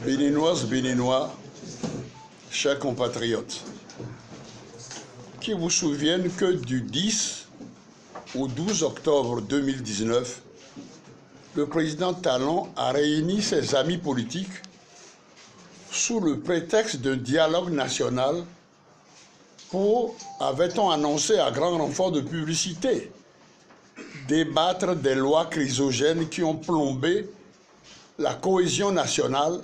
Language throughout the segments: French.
Béninoises, Béninois, chers compatriotes, qui vous souviennent que du 10 au 12 octobre 2019, le président Talon a réuni ses amis politiques sous le prétexte d'un dialogue national pour, avait-on annoncé à grand renfort de publicité, débattre des lois chrysogènes qui ont plombé la cohésion nationale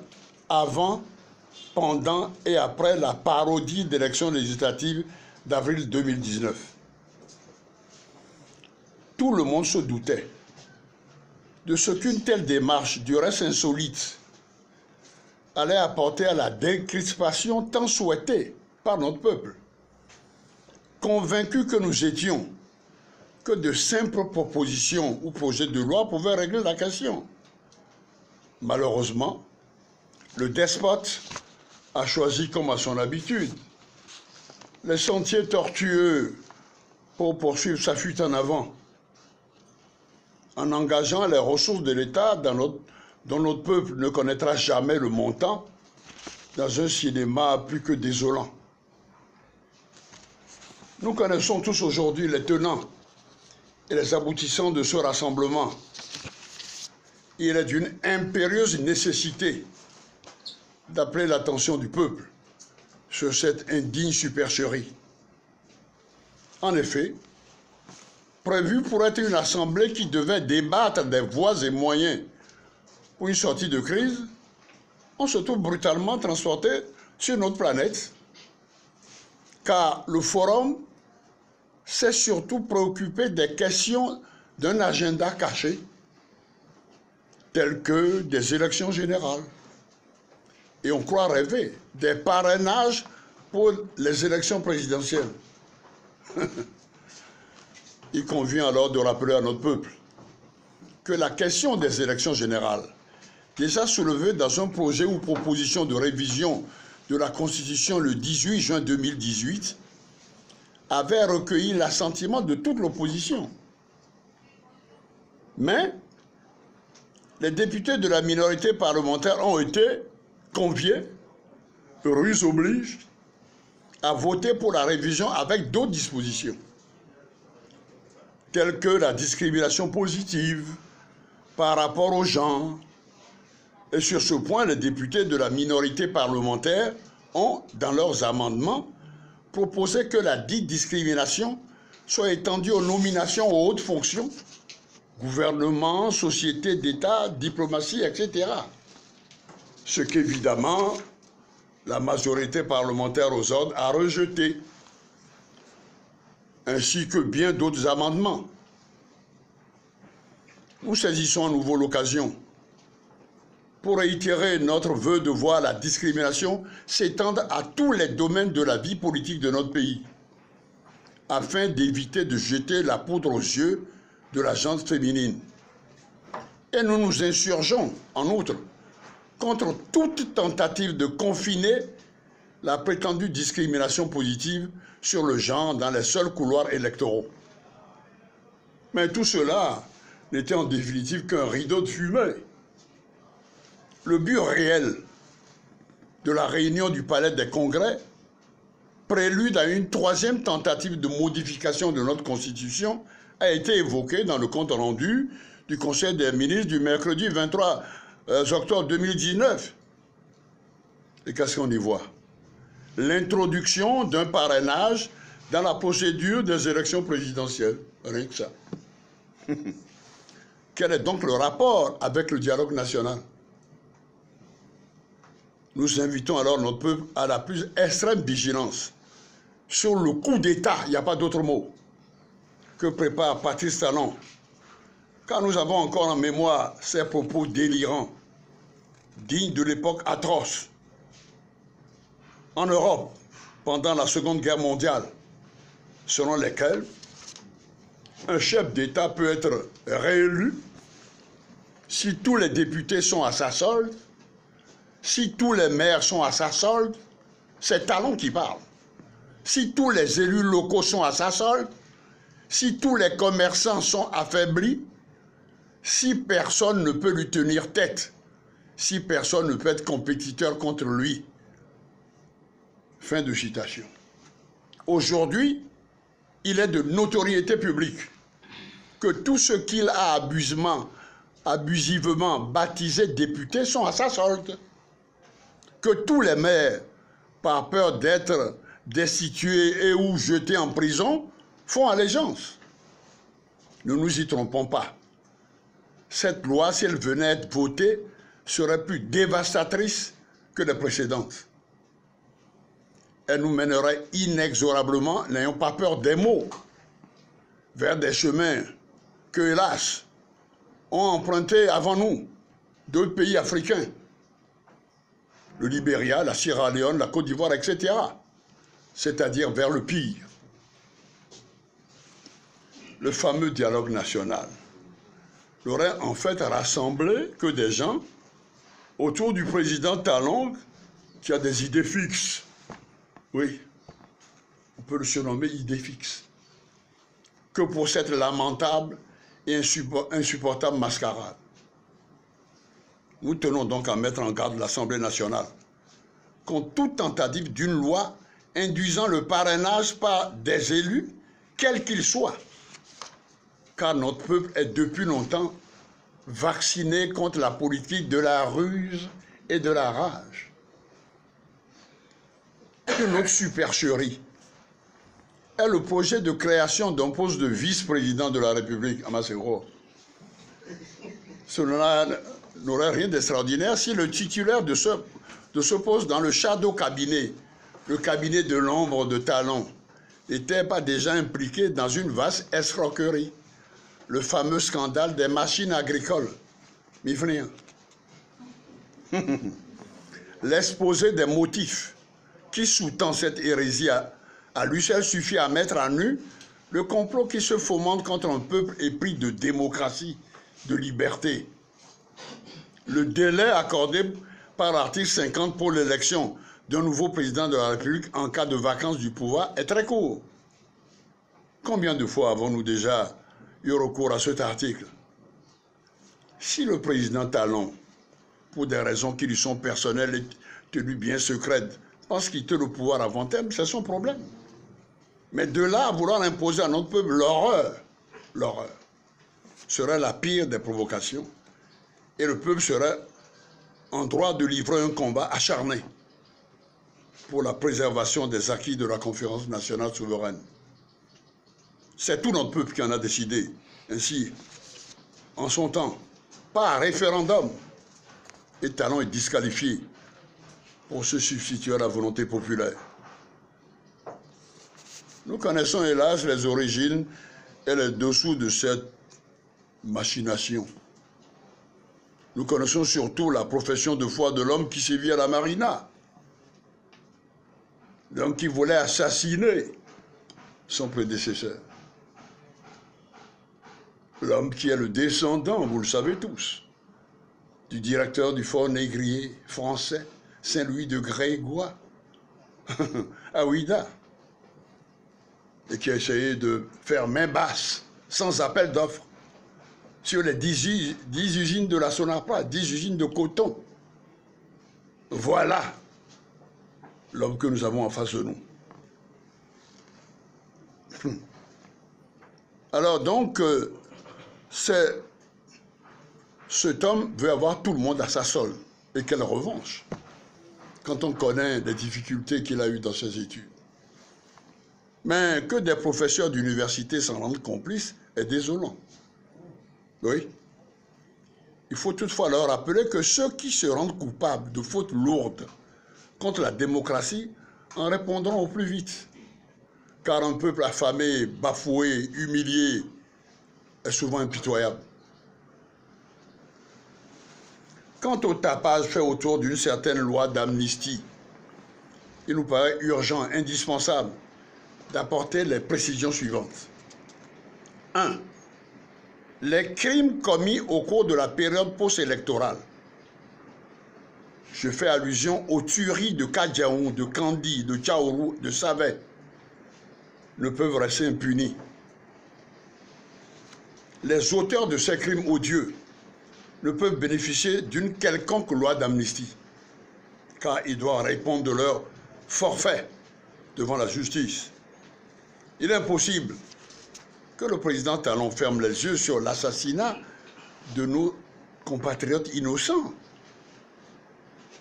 avant, pendant et après la parodie d'élections législatives d'avril 2019. Tout le monde se doutait de ce qu'une telle démarche, du reste insolite, allait apporter à la décrispation tant souhaitée par notre peuple. Convaincus que nous étions que de simples propositions ou projets de loi pouvaient régler la question. Malheureusement, le despote a choisi, comme à son habitude, les sentiers tortueux pour poursuivre sa fuite en avant, en engageant les ressources de l'État dont notre peuple ne connaîtra jamais le montant dans un cinéma plus que désolant. Nous connaissons tous aujourd'hui les tenants et les aboutissants de ce rassemblement. Il est d'une impérieuse nécessité d'appeler l'attention du peuple sur cette indigne supercherie. En effet, prévue pour être une assemblée qui devait débattre des voies et moyens pour une sortie de crise, on se trouve brutalement transporté sur notre planète, car le forum s'est surtout préoccupé des questions d'un agenda caché, telles que des élections générales. Et on croit rêver des parrainages pour les élections présidentielles. Il convient alors de rappeler à notre peuple que la question des élections générales, déjà soulevée dans un projet ou proposition de révision de la Constitution le 18 juin 2018, avait recueilli l'assentiment de toute l'opposition. Mais les députés de la minorité parlementaire ont été conviés, ruse oblige, à voter pour la révision avec d'autres dispositions, telles que la discrimination positive par rapport aux genres. Et sur ce point, les députés de la minorité parlementaire ont, dans leurs amendements, proposé que la dite discrimination soit étendue aux nominations aux hautes fonctions, gouvernement, société d'État, diplomatie, etc. Ce qu'évidemment, la majorité parlementaire aux ordres a rejeté, ainsi que bien d'autres amendements. Nous saisissons à nouveau l'occasion pour réitérer notre vœu de voir la discrimination s'étendre à tous les domaines de la vie politique de notre pays, afin d'éviter de jeter la poudre aux yeux de la gente féminine. Et nous nous insurgeons, en outre, contre toute tentative de confiner la prétendue discrimination positive sur le genre dans les seuls couloirs électoraux. Mais tout cela n'était en définitive qu'un rideau de fumée. Le but réel de la réunion du Palais des Congrès, prélude à une troisième tentative de modification de notre Constitution, a été évoqué dans le compte rendu du Conseil des ministres du mercredi 23 octobre 2019. Et qu'est-ce qu'on y voit? L'introduction d'un parrainage dans la procédure des élections présidentielles. Rien que ça. Quel est donc le rapport avec le dialogue national? Nous invitons alors notre peuple à la plus extrême vigilance sur le coup d'État, il n'y a pas d'autre mot, que prépare Patrice Talon, car nous avons encore en mémoire ses propos délirants, dignes de l'époque atroce, en Europe, pendant la Seconde Guerre mondiale, selon lesquels un chef d'État peut être réélu si tous les députés sont à sa solde, si tous les maires sont à sa solde, c'est Talon qui parle. Si tous les élus locaux sont à sa solde, si tous les commerçants sont affaiblis, si personne ne peut lui tenir tête, si personne ne peut être compétiteur contre lui. Fin de citation. Aujourd'hui, il est de notoriété publique que tout ce qu'il a abusivement baptisé députés sont à sa solde. Que tous les maires, par peur d'être destitués et ou jetés en prison, font allégeance. Ne nous y trompons pas. Cette loi, si elle venait être votée, serait plus dévastatrice que les précédentes. Elle nous mènerait inexorablement, n'ayons pas peur des mots, vers des chemins que, hélas, ont emprunté avant nous d'autres pays africains, le Libéria, la Sierra Leone, la Côte d'Ivoire, etc., c'est-à-dire vers le pire. Le fameux dialogue national n'aurait en fait rassemblé que des gens autour du président Talon qui a des idées fixes. Oui, on peut le surnommer idée fixe. Que pour cette lamentable et insupportable mascarade. Nous tenons donc à mettre en garde l'Assemblée nationale contre toute tentative d'une loi induisant le parrainage par des élus, quels qu'ils soient. Car notre peuple est depuis longtemps vacciné contre la politique de la ruse et de la rage. Une autre supercherie est le projet de création d'un poste de vice-président de la République à Masséro. Cela n'aurait rien d'extraordinaire si le titulaire de ce poste dans le shadow cabinet, le cabinet de l'ombre de Talon, n'était pas déjà impliqué dans une vaste escroquerie, le fameux scandale des machines agricoles. L'exposé des motifs qui sous-tend cette hérésie à lui seul suffit à mettre à nu le complot qui se fomente contre un peuple épris de démocratie, de liberté. Le délai accordé par l'article 50 pour l'élection d'un nouveau président de la République en cas de vacance du pouvoir est très court. Combien de fois avons-nous déjà eu recours à cet article? Si le président Talon, pour des raisons qui lui sont personnelles et tenues bien secrètes, pense quitter le pouvoir avant terme, c'est son problème. Mais de là à vouloir imposer à notre peuple l'horreur, serait la pire des provocations. Et le peuple serait en droit de livrer un combat acharné pour la préservation des acquis de la conférence nationale souveraine. C'est tout notre peuple qui en a décidé. Ainsi, en son temps, par référendum, et Talon est disqualifié pour se substituer à la volonté populaire. Nous connaissons hélas les origines et les dessous de cette machination. Nous connaissons surtout la profession de foi de l'homme qui sévit à la marina, l'homme qui voulait assassiner son prédécesseur, l'homme qui est le descendant, vous le savez tous, du directeur du fort négrier français, Saint-Louis de Grégoire, à Ouida, et qui a essayé de faire main basse, sans appel d'offres, sur les 10 usines de la Sonapar, 10 usines de coton. Voilà l'homme que nous avons en face de nous. Alors donc, cet homme veut avoir tout le monde à sa solde. Et quelle revanche, quand on connaît les difficultés qu'il a eues dans ses études. Mais que des professeurs d'université s'en rendent complices est désolant. Oui. Il faut toutefois leur rappeler que ceux qui se rendent coupables de fautes lourdes contre la démocratie en répondront au plus vite. Car un peuple affamé, bafoué, humilié est souvent impitoyable. Quant au tapage fait autour d'une certaine loi d'amnistie, il nous paraît urgent, indispensable, d'apporter les précisions suivantes. 1. Les crimes commis au cours de la période post-électorale. Je fais allusion aux tueries de Kadiaou, de Kandi, de Tchaourou, de Savet, ne peuvent rester impunis. Les auteurs de ces crimes odieux ne peuvent bénéficier d'une quelconque loi d'amnistie, car ils doivent répondre de leur forfait devant la justice. Il est impossible que le président Talon ferme les yeux sur l'assassinat de nos compatriotes innocents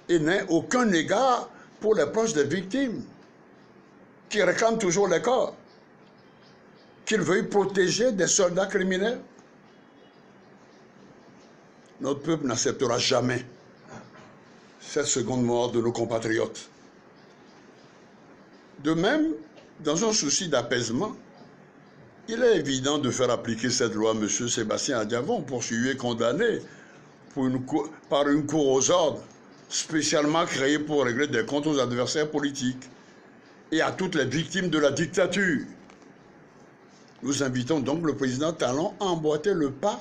et n'ait aucun égard pour les proches des victimes, qui réclament toujours les corps, qu'il veuille protéger des soldats criminels. Notre peuple n'acceptera jamais cette seconde mort de nos compatriotes. De même, dans un souci d'apaisement, il est évident de faire appliquer cette loi à M. Sébastien Adiavon, poursuivi et condamné par une cour aux ordres, spécialement créée pour régler des comptes aux adversaires politiques et à toutes les victimes de la dictature. Nous invitons donc le président Talon à emboîter le pas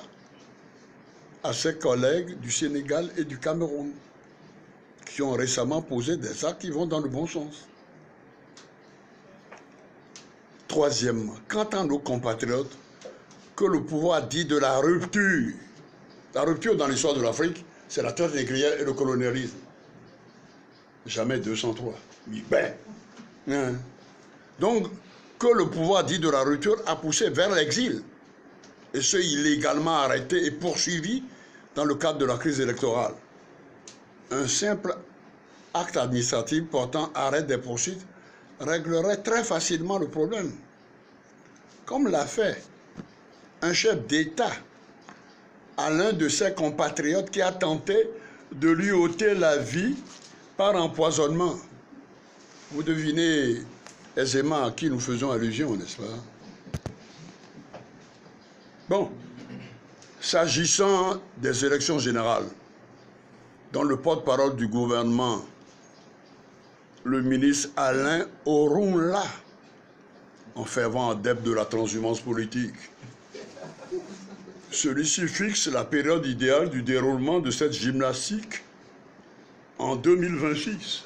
à ses collègues du Sénégal et du Cameroun, qui ont récemment posé des actes qui vont dans le bon sens. Troisièmement, quant à nos compatriotes, que le pouvoir dit de la rupture dans l'histoire de l'Afrique, c'est la traite négrière et le colonialisme. Jamais 203. Mais ben, donc, que le pouvoir dit de la rupture a poussé vers l'exil, et ce illégalement arrêté et poursuivi dans le cadre de la crise électorale. Un simple acte administratif portant arrêt des poursuites réglerait très facilement le problème, comme l'a fait un chef d'État à l'un de ses compatriotes qui a tenté de lui ôter la vie par empoisonnement. Vous devinez aisément à qui nous faisons allusion, n'est-ce pas? Bon, s'agissant des élections générales, dont le porte-parole du gouvernement, le ministre Alain Orunla, en fervent adepte de la transhumance politique, celui-ci fixe la période idéale du déroulement de cette gymnastique en 2026.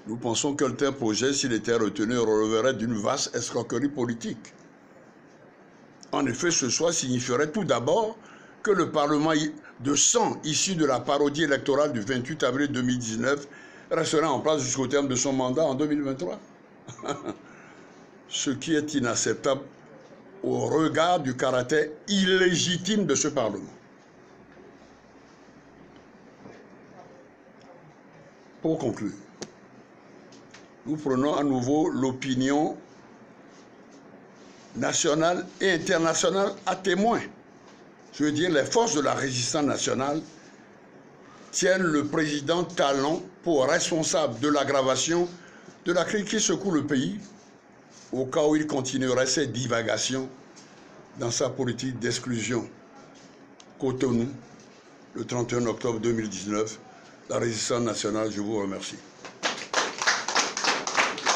Nous pensons qu'un tel projet, s'il était retenu, releverait d'une vaste escroquerie politique. En effet, ce choix signifierait tout d'abord que le Parlement de sang issu de la parodie électorale du 28 avril 2019 resterait en place jusqu'au terme de son mandat en 2023. Ce qui est inacceptable au regard du caractère illégitime de ce Parlement. Pour conclure, nous prenons à nouveau l'opinion nationale et internationale à témoin. Je veux dire, les forces de la résistance nationale tiennent le président Talon pour responsable de l'aggravation de la crise qui secoue le pays, au cas où il continuerait ses divagations dans sa politique d'exclusion. Cotonou, le 31 octobre 2019, la résistance nationale, je vous remercie.